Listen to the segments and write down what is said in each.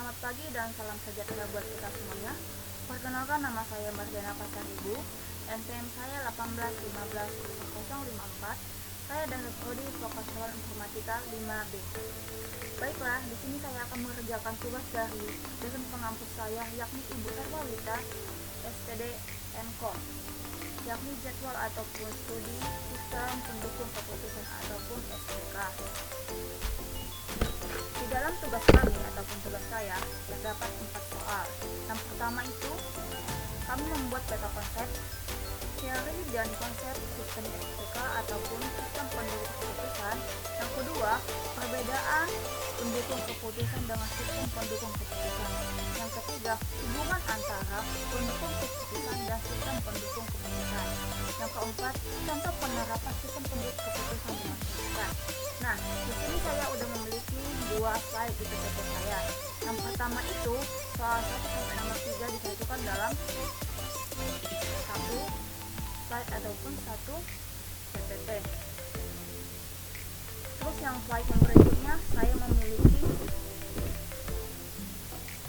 Selamat pagi dan salam sejahtera buat kita semuanya. Perkenalkan, nama saya Marjana Pasaribu. NPM saya 18151054. Saya dari Prodi Vokasional Informatika 5B. Baiklah, di sini saya akan mengerjakan tugas dari dosen pengampu saya, yakni Ibu Erwawita, SPD Mkom, yakni jadwal ataupun studi sistem pendukung keputusan ataupun SPK. Di dalam tugas kami ataupun tugas saya terdapat 4 soal. Yang pertama itu kami membuat peta konsep, teori dan konsep sistem SPK ataupun sistem pendukung keputusan. Yang kedua, perbedaan pendukung keputusan dengan sistem pendukung keputusan. Yang ketiga, hubungan antara pendukung keputusan dan sistem pendukung keputusan. Yang keempat, contoh penerapan sistem pendukung keputusan di masyarakat. Nah, di sini saya udah memiliki 2 slide di PPT saya. Yang pertama itu soal 1 sampai nomor 3 disatukan dalam satu slide ataupun satu PPT. Terus yang slide yang berikutnya saya memiliki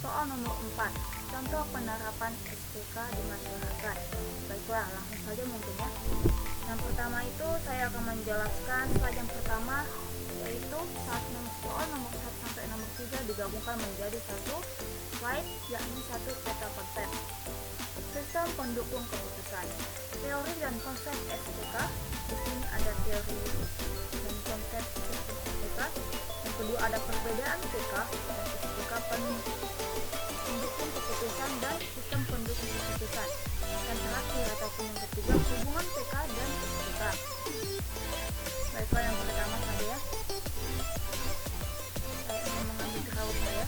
soal nomor 4, contoh penerapan SPK di masyarakat. Baiklah, langsung saja mungkin ya. Yang pertama itu saya akan menjelaskan slide yang pertama, yaitu soal nomor 1 sampai nomor 3 digabungkan menjadi satu slide, yakni satu peta konsep. Sistem pendukung keputusan. Teori dan konsep SPK. Di sini ada teori dan konsep sistem SPK. Yang kedua ada perbedaan PK dan SPK pendukung keputusan dan sistem pendukung keputusan. Dan terakhir ataupun yang ketiga, hubungan PK dan SPK. Baiklah, yang pertama saja ya. Saya ingin mengambil drawing saya.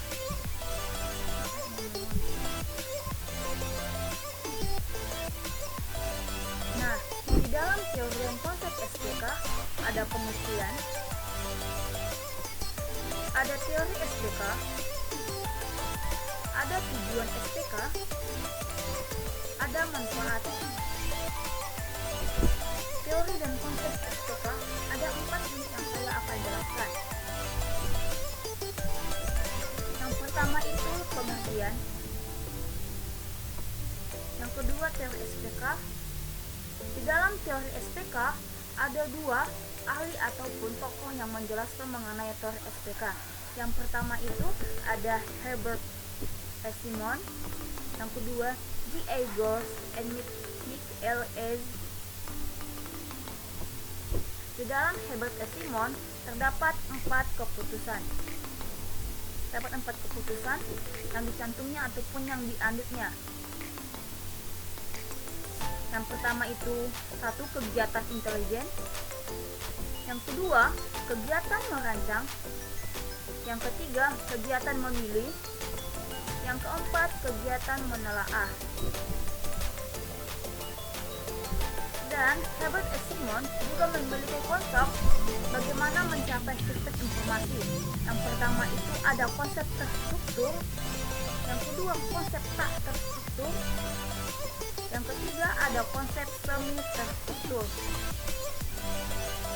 Nah, di dalam teori dan konsep SPK ada pengertian, ada teori SPK, ada tujuan SPK, ada manfaat. Teori dan konsep SPK ada 4 unit yang saya akan jelaskan. Yang pertama itu pengertian. Yang kedua teori SPK. Di dalam teori SPK ada 2 ahli ataupun tokoh yang menjelaskan mengenai teori SPK. Yang pertama itu ada Herbert S. Simon. Yang kedua G.A. Gorse and Michael S. Di dalam Herbert S. Simon terdapat 4 keputusan. Terdapat 4 keputusan yang dicantumnya ataupun yang diandutnya. Yang pertama itu 1, kegiatan intelijen. Yang kedua, kegiatan merancang. Yang ketiga, kegiatan memilih. Yang keempat, kegiatan menelaah. Dan Herbert S. Simon juga memiliki konsep bagaimana mencapai sistem informasi. Yang pertama itu ada konsep terstruktur. Yang kedua, konsep tak terstruktur. Yang ketiga ada konsep semi terstruktur.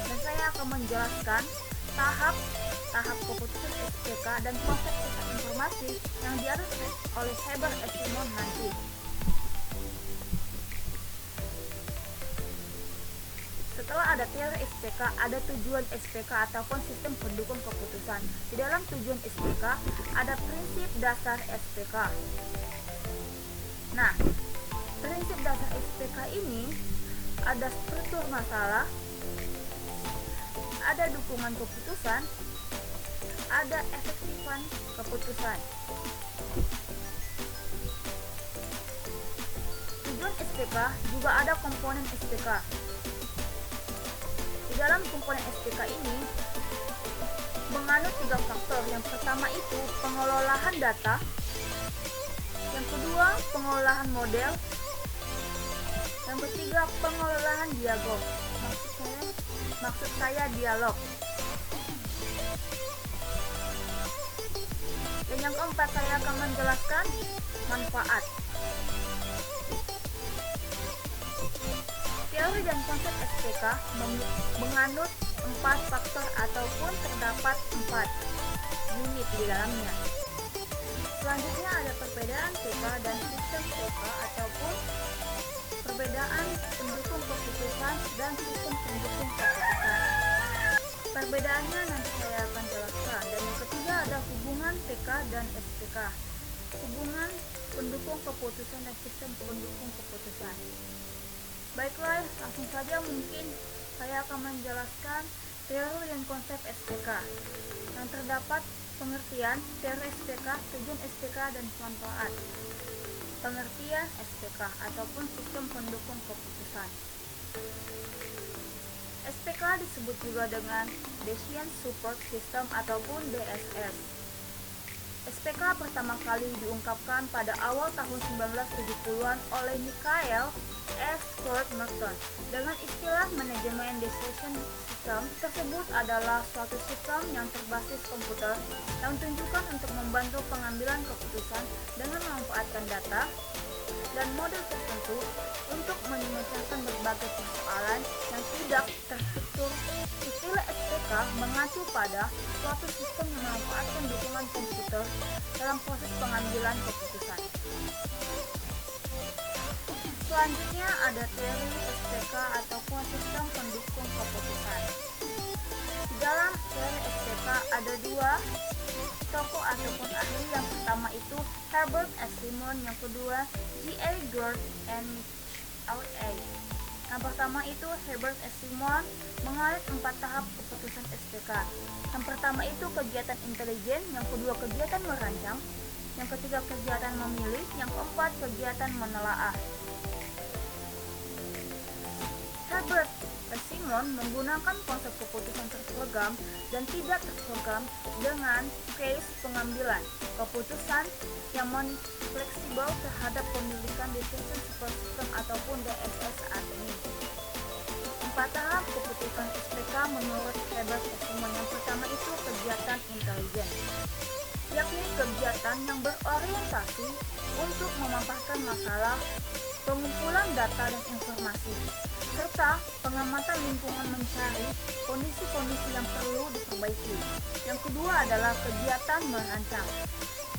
Dan saya akan menjelaskan tahap keputusan SPK dan konsep sistem informasi yang diatur oleh Herbert S. Simon nanti. Setelah ada teori SPK, ada tujuan SPK ataupun sistem pendukung keputusan. Di dalam tujuan SPK ada prinsip dasar SPK. Nah, prinsip dasar SPK ini ada struktur masalah, ada dukungan keputusan, ada efektifan keputusan. Tujuan SPK juga ada komponen SPK. Di dalam komponen SPK ini menganut 3 faktor. Yang pertama itu pengelolaan data, yang kedua pengelolaan model, yang ketiga pengelolaan dialog. Maksud saya dialog. Dan yang keempat saya akan menjelaskan manfaat. Teori dan konsep SPK menganut 4 faktor ataupun terdapat 4 unit di dalamnya. Selanjutnya ada perbedaan TK dan sistem TK ataupun perbedaan pendukung keputusan dan sistem pendukung keputusan. Perbedaannya nanti saya akan jelaskan. Dan yang ketiga ada hubungan TK dan STK. Hubungan pendukung keputusan dan sistem pendukung keputusan. Baiklah, langsung saja mungkin saya akan menjelaskan teori dan konsep SPK. Yang terdapat pengertian teori SPK, tujuan SPK, dan manfaat. Pengertian SPK ataupun sistem pendukung keputusan. SPK disebut juga dengan Decision Support System ataupun DSS. SPK pertama kali diungkapkan pada awal tahun 1970-an oleh Michael S. Kurt Merton. Dengan istilah manajemen decision system tersebut adalah suatu sistem yang berbasis komputer yang ditunjukkan untuk membantu pengambilan keputusan dengan memanfaatkan data dan model tertentu untuk menyelesaikan berbagai persoalan yang tidak terstruktur. Istilah SPK mengacu pada suatu sistem yang memanfaatkan dukungan komputer dalam proses pengambilan keputusan. Selanjutnya ada teori SPK ataupun sistem pendukung keputusan. Di dalam teori SPK ada dua tokoh ataupun ahli. Yang pertama itu Herbert S. Simon, yang kedua G.A. George and L.A. Yang pertama itu Herbert S. Simon mengalir 4 tahap keputusan SPK. Yang pertama itu kegiatan intelijen, yang kedua kegiatan merancang, yang ketiga kegiatan memilih, yang keempat kegiatan menelaah. Herbert S. Simon menggunakan konsep keputusan terprogram dan tidak terprogram dengan case pengambilan keputusan yang fleksibel terhadap pemilikan decision support system ataupun DSS saat ini. 4 tahap keputusan SPK menurut Herbert S. Simon. Yang pertama itu kegiatan intelijen, yakni kegiatan yang berorientasi untuk memaparkan masalah, pengumpulan data dan informasi, serta pengamatan lingkungan mencari kondisi-kondisi yang perlu diperbaiki. Yang kedua adalah kegiatan merancang,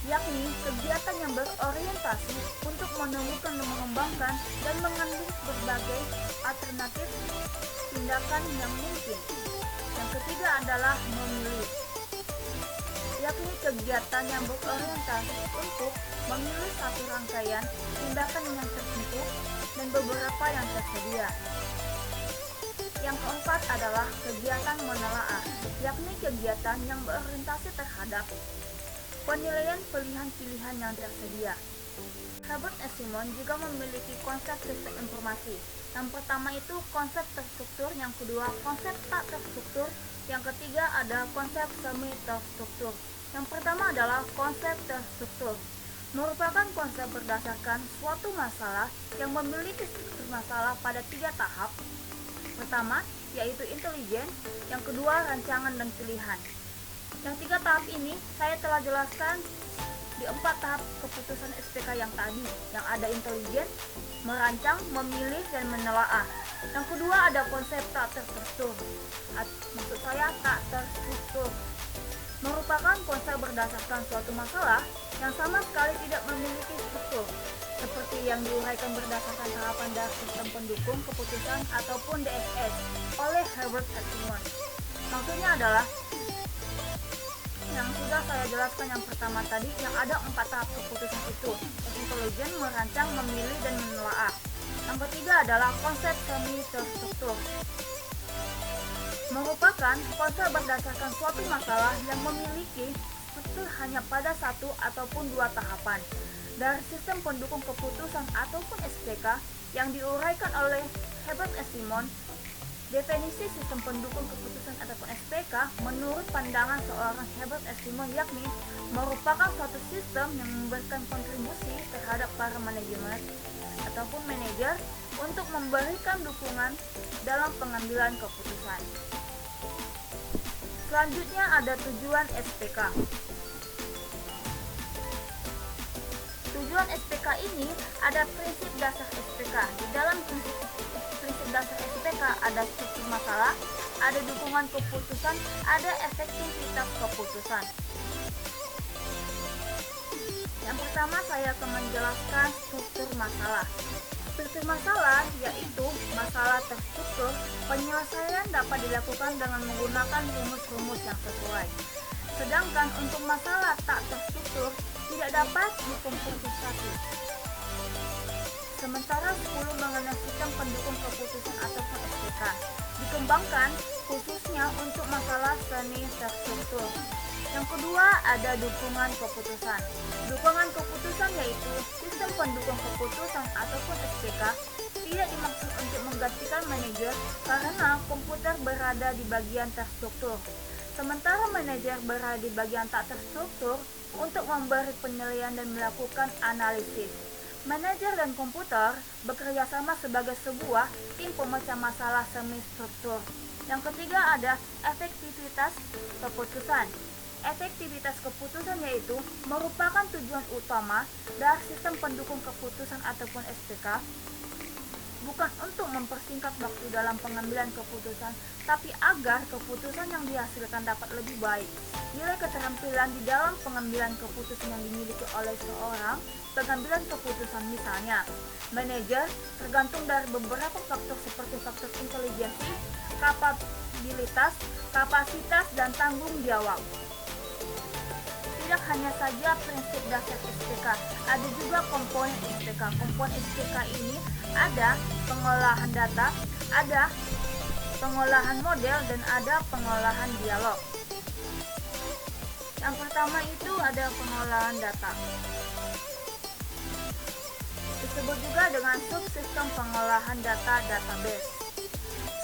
yakni kegiatan yang berorientasi untuk menemukan dan mengembangkan dan mengambil berbagai alternatif tindakan yang mungkin. Yang ketiga adalah memilih, yakni kegiatan yang berorientasi untuk memilih satu rangkaian tindakan yang tertentu dan beberapa yang tersedia. Yang keempat adalah kegiatan menelaah, yakni kegiatan yang berorientasi terhadap penilaian pilihan-pilihan yang tersedia. Herbert S. Simon juga memiliki konsep sistem informasi. Yang pertama itu konsep terstruktur, yang kedua konsep tak terstruktur, yang ketiga ada konsep semi terstruktur. Yang pertama adalah konsep terstruktur, merupakan konsep berdasarkan suatu masalah yang memiliki struktur masalah pada 3 tahap. Pertama yaitu intelijen, yang kedua rancangan dan pilihan. Yang 3 tahap ini saya telah jelaskan di 4 tahap keputusan SPK yang tadi, yang ada intelijen, merancang, memilih, dan menelaah. Yang kedua ada konsep tak terstruktur, maksud saya tak terstruktur, merupakan konsep berdasarkan suatu masalah yang sama sekali tidak memiliki struktur, seperti yang diuraikan berdasarkan tahapan dari sistem pendukung keputusan ataupun DSS oleh Herbert S. Simon. Maksudnya adalah yang sudah saya jelaskan yang pertama tadi, yang ada 4 tahap keputusan itu, intelijen, merancang, memilih, dan menelaah. Yang ketiga adalah konsep semi terstruktur, merupakan konsep berdasarkan suatu masalah yang memiliki struktur hanya pada 1 ataupun 2 tahapan dari sistem pendukung keputusan ataupun SPK yang diuraikan oleh Herbert S. Simon. Definisi sistem pendukung keputusan ataupun SPK menurut pandangan seorang Herbert S. Simon yakni merupakan suatu sistem yang memberikan kontribusi terhadap para manajemen ataupun manajer untuk memberikan dukungan dalam pengambilan keputusan. Selanjutnya ada tujuan SPK. Tujuan SPK ini ada prinsip dasar SPK. Di dalam prinsip dasar SPK ada struktur masalah, ada dukungan keputusan, ada efektivitas keputusan. Yang pertama, saya akan menjelaskan struktur masalah. Struktur masalah yaitu masalah terstruktur. Penyelesaian dapat dilakukan dengan menggunakan rumus-rumus yang sesuai. Sedangkan untuk masalah tak terstruktur tidak dapat dikomputerisasi. Sementara 10 mengenai sistem pendukung keputusan ataupun SPK dikembangkan khususnya untuk masalah semi terstruktur. Yang kedua, ada dukungan keputusan. Dukungan keputusan yaitu sistem pendukung keputusan ataupun SPK tidak dimaksud untuk menggantikan manajer karena komputer berada di bagian terstruktur. Sementara manajer berada di bagian tak terstruktur untuk memberi penilaian dan melakukan analisis. Manajer dan komputer bekerja sama sebagai sebuah tim pemecah masalah semi struktur. Yang ketiga, ada efektivitas keputusan. Efektivitas keputusan yaitu merupakan tujuan utama dari sistem pendukung keputusan ataupun SPK, bukan untuk mempersingkat waktu dalam pengambilan keputusan, tapi agar keputusan yang dihasilkan dapat lebih baik. Nilai keterampilan di dalam pengambilan keputusan yang dimiliki oleh seorang pengambilan keputusan, misalnya manajer, tergantung dari beberapa faktor seperti faktor intelijensi, kapabilitas, kapasitas, dan tanggung jawab. Tidak hanya saja prinsip dasar SPK, ada juga komponen SPK. Komponen SPK ini ada pengolahan data, ada pengolahan model, dan ada pengolahan dialog. Yang pertama itu ada pengolahan data. Disebut juga dengan subsistem pengolahan data database.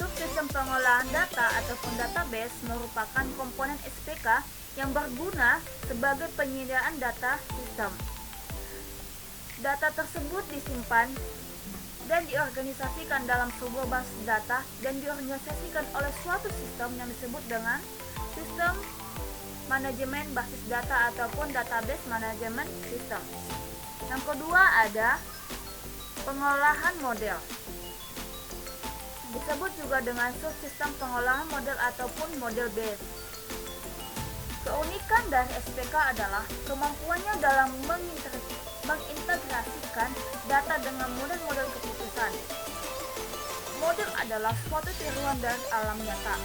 Subsistem pengolahan data ataupun database merupakan komponen SPK yang berguna sebagai penyediaan data sistem. Data tersebut disimpan dan diorganisasikan dalam sebuah basis data dan diorganisasikan oleh suatu sistem yang disebut dengan sistem manajemen basis data ataupun database manajemen sistem. Yang kedua ada pengolahan model. Disebut juga dengan subsistem pengolahan model ataupun model base. Keunikan dari SPK adalah kemampuannya dalam mengintegrasikan data dengan model-model keputusan. Model adalah suatu tiruan dari alam nyata.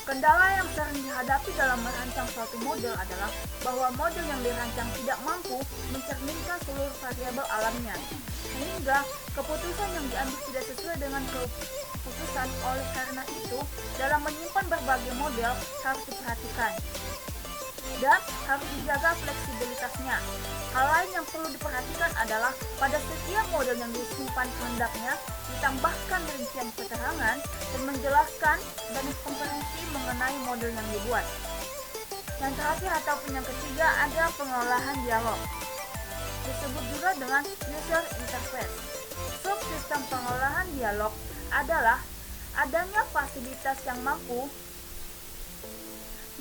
Kendala yang sering dihadapi dalam merancang suatu model adalah bahwa model yang dirancang tidak mampu mencerminkan seluruh variabel alamnya, sehingga keputusan yang diambil tidak sesuai dengan keputusan. Oleh karena itu, dalam menyimpan berbagai model harus diperhatikan dan harus dijaga fleksibilitasnya. Hal lain yang perlu diperhatikan adalah pada setiap model yang disimpan hendaknya ditambahkan rincian keterangan dan menjelaskan dan komprehensi mengenai model yang dibuat. Yang terakhir ataupun yang ketiga ada pengolahan dialog. Disebut juga dengan user interface. Subsistem pengolahan dialog adalah adanya fasilitas yang mampu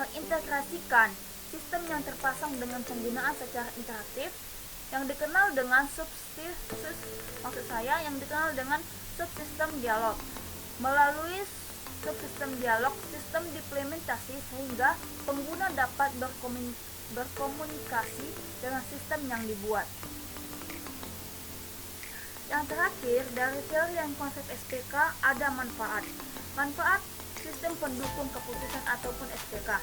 mengintegrasikan sistem yang terpasang dengan penggunaan secara interaktif yang dikenal dengan subsistem dialog. Melalui subsistem dialog, sistem diimplementasi sehingga pengguna dapat berkomunikasi dengan sistem yang dibuat. Yang terakhir, dari teori dan konsep SPK ada manfaat. Manfaat sistem pendukung keputusan ataupun SPK.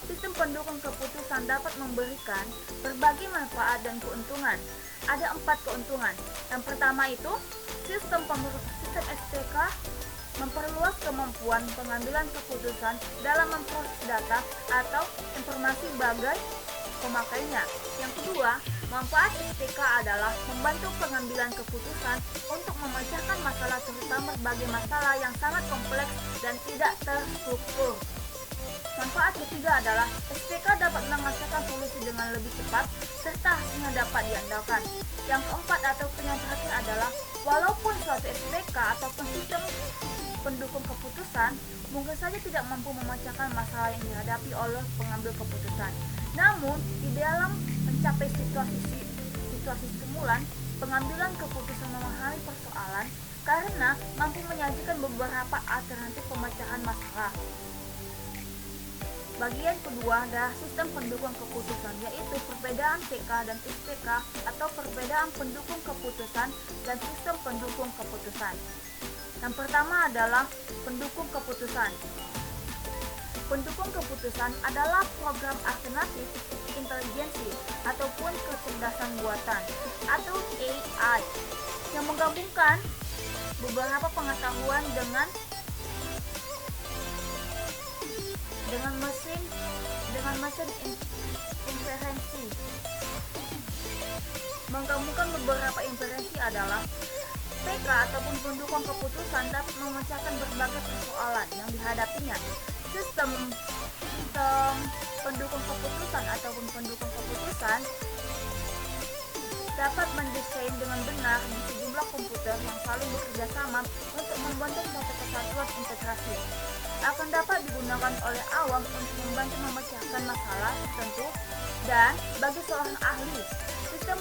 Sistem pendukung keputusan dapat memberikan berbagai manfaat dan keuntungan. Ada 4 keuntungan. Yang pertama itu, sistem SPK memperluas kemampuan pengambilan keputusan dalam memproses data atau informasi bagi pemakainya. Yang kedua, manfaat SPK adalah membantu pengambilan keputusan untuk memecahkan masalah, terutama berbagai masalah yang sangat kompleks dan tidak terstruktur. Manfaat ketiga adalah SPK dapat menghasilkan solusi dengan lebih cepat serta hasilnya dapat diandalkan. Yang keempat ataupun yang terakhir adalah walaupun suatu SPK ataupun sistem pendukung keputusan mungkin saja tidak mampu memecahkan masalah yang dihadapi oleh pengambil keputusan. Namun, di dalam mencapai situasi stimulan, pengambilan keputusan memahami persoalan karena mampu menyajikan beberapa alternatif pemecahan masalah. Bagian kedua adalah sistem pendukung keputusan, yaitu perbedaan PK dan SPK atau perbedaan pendukung keputusan dan sistem pendukung keputusan. Yang pertama adalah pendukung keputusan. Pendukung keputusan adalah program alternatif intelijensi ataupun kecerdasan buatan atau AI yang menggabungkan beberapa pengetahuan dengan mesin inferensi. Menggabungkan beberapa inferensi adalah PK ataupun pendukung keputusan dapat memecahkan berbagai persoalan yang dihadapinya. Sistem pendukung keputusan ataupun pendukung keputusan dapat mendesain dengan benar di sejumlah komputer yang saling bekerja sama untuk membentuk suatu kesatuan integrasi. Akan dapat digunakan oleh awam untuk membantu memecahkan masalah tertentu, dan bagi seorang ahli sistem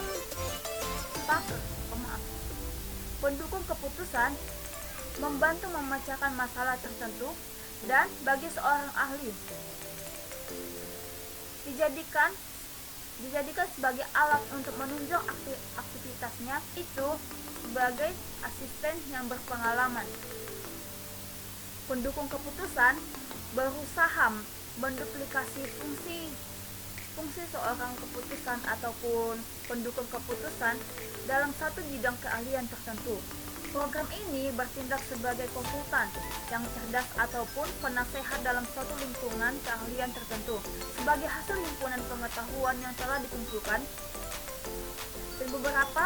pendukung keputusan membantu memecahkan masalah tertentu, dan bagi seorang ahli dijadikan sebagai alat untuk menunjang aktivitasnya itu sebagai asisten yang berpengalaman. Pendukung keputusan berusaha menduplikasi fungsi seorang keputusan ataupun pendukung keputusan dalam satu bidang keahlian tertentu. Program ini bertindak sebagai konsultan yang cerdas ataupun penasehat dalam suatu lingkungan keahlian tertentu sebagai hasil himpunan pengetahuan yang telah dikumpulkan, dan beberapa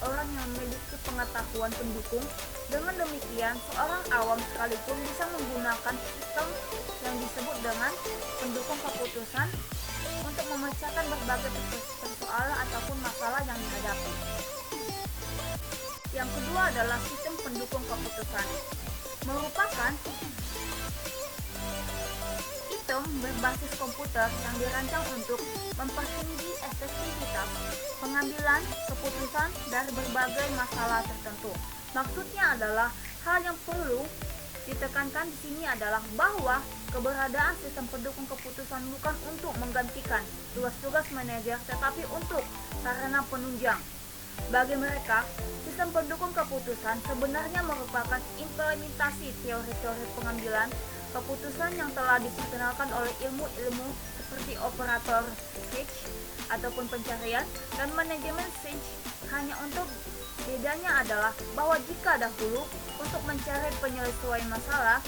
orang yang memiliki pengetahuan pendukung. Dengan demikian, seorang awam sekalipun bisa menggunakan sistem yang disebut dengan pendukung keputusan untuk memecahkan berbagai persoalan ataupun masalah yang dihadapi. Yang kedua adalah sistem pendukung keputusan. Merupakan sistem berbasis komputer yang dirancang untuk mempertinggi efektivitas pengambilan keputusan dari berbagai masalah tertentu. Maksudnya adalah hal yang perlu ditekankan di sini adalah bahwa keberadaan sistem pendukung keputusan bukan untuk menggantikan tugas-tugas manajer, tetapi untuk sarana penunjang. Bagi mereka, sistem pendukung keputusan sebenarnya merupakan implementasi teori-teori pengambilan keputusan yang telah diperkenalkan oleh ilmu-ilmu seperti operator search ataupun pencarian dan manajemen search. Hanya untuk bedanya adalah bahwa jika dahulu untuk mencari penyelesaian masalah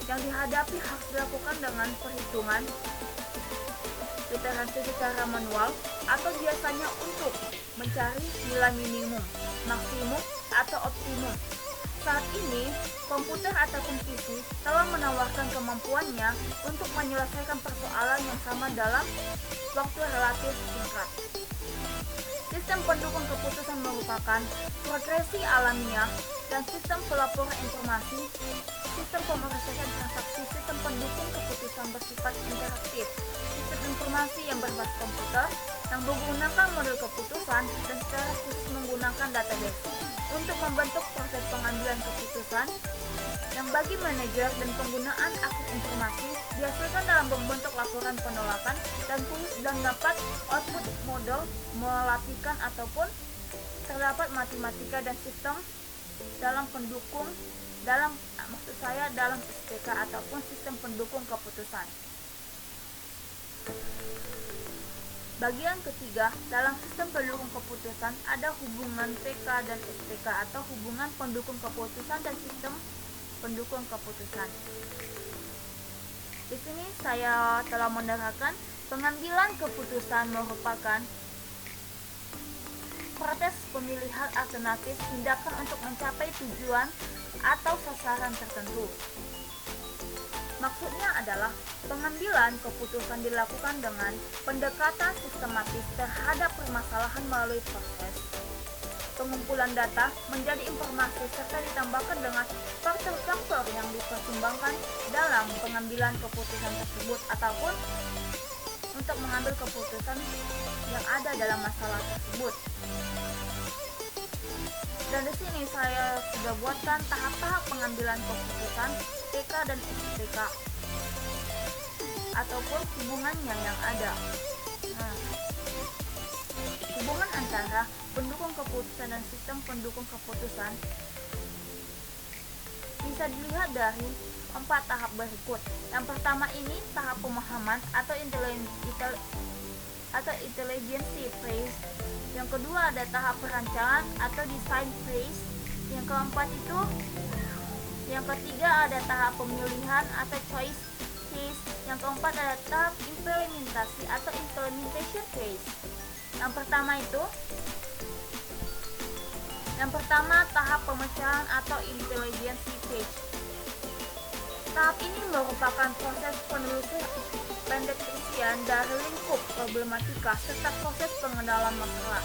yang dihadapi harus dilakukan dengan perhitungan literasi secara manual, atau biasanya untuk mencari nilai minimum, maksimum, atau optimum. Saat ini, komputer ataupun PC telah menawarkan kemampuannya untuk menyelesaikan persoalan yang sama dalam waktu relatif singkat. Sistem pendukung keputusan merupakan progresi alamiah dan sistem pelaporan informasi, sistem pemrosesan transaksi, sistem pendukung keputusan bersifat interaktif, sistem informasi yang berbasis komputer yang menggunakan model keputusan dan secara khusus menggunakan database untuk membentuk proses pengambilan keputusan yang bagi manajer dan penggunaan akses informasi dihasilkan dalam bentuk laporan penolakan dan tulis, dan dapat output model melatihkan ataupun terdapat matematika dan sistem dalam SPK ataupun sistem pendukung keputusan. Bagian ketiga, dalam sistem pendukung keputusan ada hubungan PK dan SPK atau hubungan pendukung keputusan dan sistem pendukung keputusan. Di sini saya telah menerangkan pengambilan keputusan merupakan proses pemilihan alternatif tindakan untuk mencapai tujuan atau sasaran tertentu. Maksudnya adalah pengambilan keputusan dilakukan dengan pendekatan sistematis terhadap permasalahan melalui proses pengumpulan data menjadi informasi serta ditambahkan dengan faktor-faktor yang dipertimbangkan dalam pengambilan keputusan tersebut ataupun untuk mengambil keputusan yang ada dalam masalah tersebut. Dan di sini saya sudah buatkan tahap-tahap pengambilan keputusan PK dan SPK. ataupun hubungannya yang ada. Nah, hubungan antara pendukung keputusan dan sistem pendukung keputusan bisa dilihat dari 4 tahap berikut. Yang pertama ini tahap pemahaman atau intelligence phase. Yang kedua ada tahap perancangan atau design phase. Yang keempat itu, yang ketiga ada tahap pemilihan atau choice phase. Yang keempat ada tahap implementasi atau implementation phase. Yang pertama tahap pemecahan atau intelligence phase. Tahap ini merupakan proses penelusuran pendeteksian dari lingkup problematika serta proses pengenalan masalah.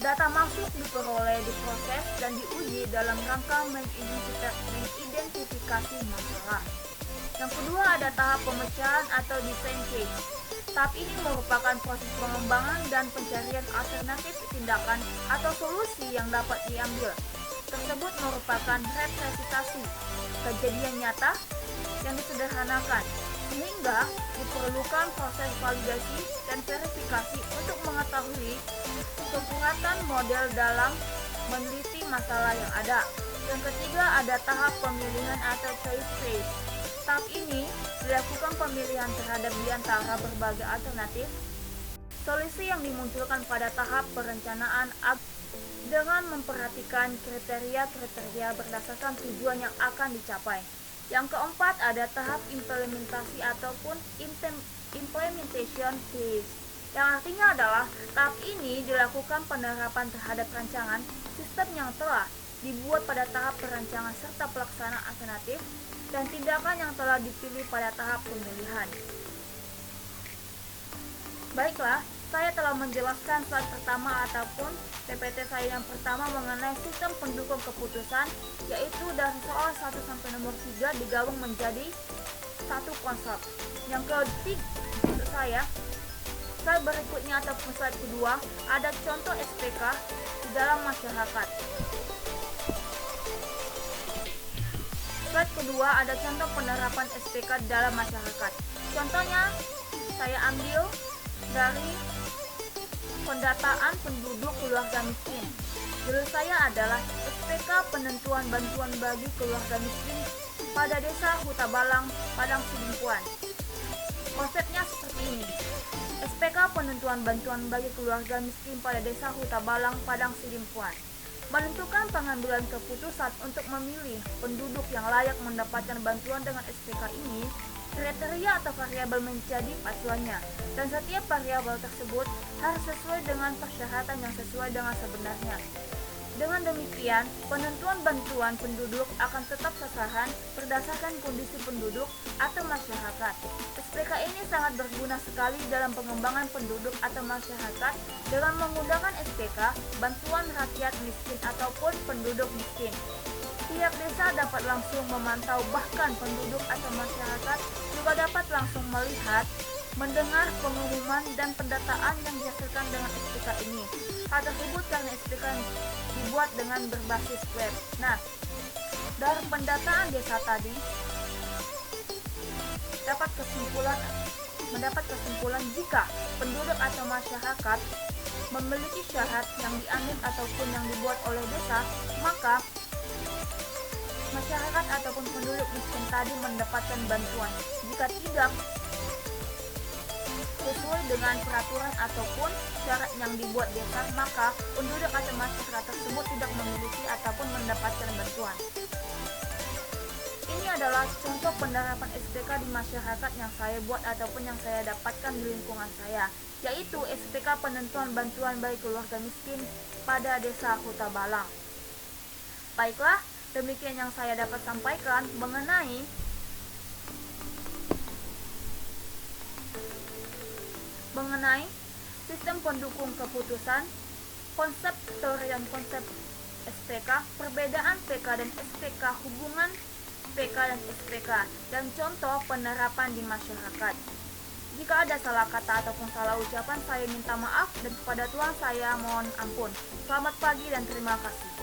Data masuk diperoleh, diproses, dan diuji dalam rangka mengidentifikasi masalah. Yang kedua ada tahap pemecahan atau design phase. Tahap ini merupakan proses pengembangan dan pencarian alternatif tindakan atau solusi yang dapat diambil. Tersebut merupakan representasi kejadian nyata yang disederhanakan, sehingga diperlukan proses validasi dan verifikasi untuk mengetahui kekuatan model dalam meneliti masalah yang ada. Yang ketiga ada tahap pemilihan atau choice phase. Tahap ini dilakukan pemilihan terhadap di antara berbagai alternatif solusi yang dimunculkan pada tahap perencanaan dengan memperhatikan kriteria-kriteria berdasarkan tujuan yang akan dicapai. Yang keempat ada tahap implementasi ataupun implementation phase, yang artinya adalah tahap ini dilakukan penerapan terhadap rancangan sistem yang telah dibuat pada tahap perancangan serta pelaksanaan alternatif dan tindakan yang telah dipilih pada tahap pemilihan. Baiklah, saya telah menjelaskan slide pertama ataupun PPT saya yang pertama mengenai sistem pendukung keputusan, yaitu dari soal 1 sampai nomor 3 digabung menjadi satu konsep. Yang ketiga untuk slide berikutnya ataupun slide kedua ada contoh SPK di dalam masyarakat. Slide kedua ada contoh penerapan SPK di dalam masyarakat. Contohnya saya ambil dari pendataan penduduk keluarga miskin. Judul saya adalah SPK penentuan bantuan bagi keluarga miskin pada Desa Hutabalang, Padang Sidimpuan. Konsepnya seperti ini. SPK penentuan bantuan bagi keluarga miskin pada Desa Hutabalang, Padang Sidimpuan menentukan pengambilan keputusan untuk memilih penduduk yang layak mendapatkan bantuan dengan SPK ini. Kriteria atau variabel menjadi pacuannya, dan setiap variabel tersebut harus sesuai dengan persyaratan yang sesuai dengan sebenarnya. Dengan demikian, penentuan bantuan penduduk akan tetap sasaran berdasarkan kondisi penduduk atau masyarakat. SPK ini sangat berguna sekali dalam pengembangan penduduk atau masyarakat dengan menggunakan SPK bantuan rakyat miskin ataupun penduduk miskin. Tiap desa dapat langsung memantau, bahkan penduduk atau masyarakat juga dapat langsung melihat, mendengar pengumuman dan pendataan yang dihasilkan dengan SPK ini. Hal tersebut karena SPK dibuat dengan berbasis web. Nah, dari pendataan desa tadi mendapat kesimpulan jika penduduk atau masyarakat memiliki syarat yang diambil ataupun yang dibuat oleh desa, maka masyarakat ataupun penduduk miskin tadi mendapatkan bantuan. Jika tidak sesuai dengan peraturan ataupun syarat yang dibuat desa, maka penduduk atau masyarakat tersebut tidak memiliki ataupun mendapatkan bantuan. Ini adalah contoh penerapan SPK di masyarakat yang saya buat ataupun yang saya dapatkan di lingkungan saya, yaitu SPK penentuan bantuan bagi keluarga miskin pada Desa Hutabalang. Baiklah, demikian yang saya dapat sampaikan mengenai sistem pendukung keputusan, konsep teori dan konsep SPK, perbedaan PK dan SPK, hubungan PK dan SPK, dan contoh penerapan di masyarakat. Jika ada salah kata ataupun salah ucapan, saya minta maaf dan kepada Tuhan saya mohon ampun. Selamat pagi dan terima kasih.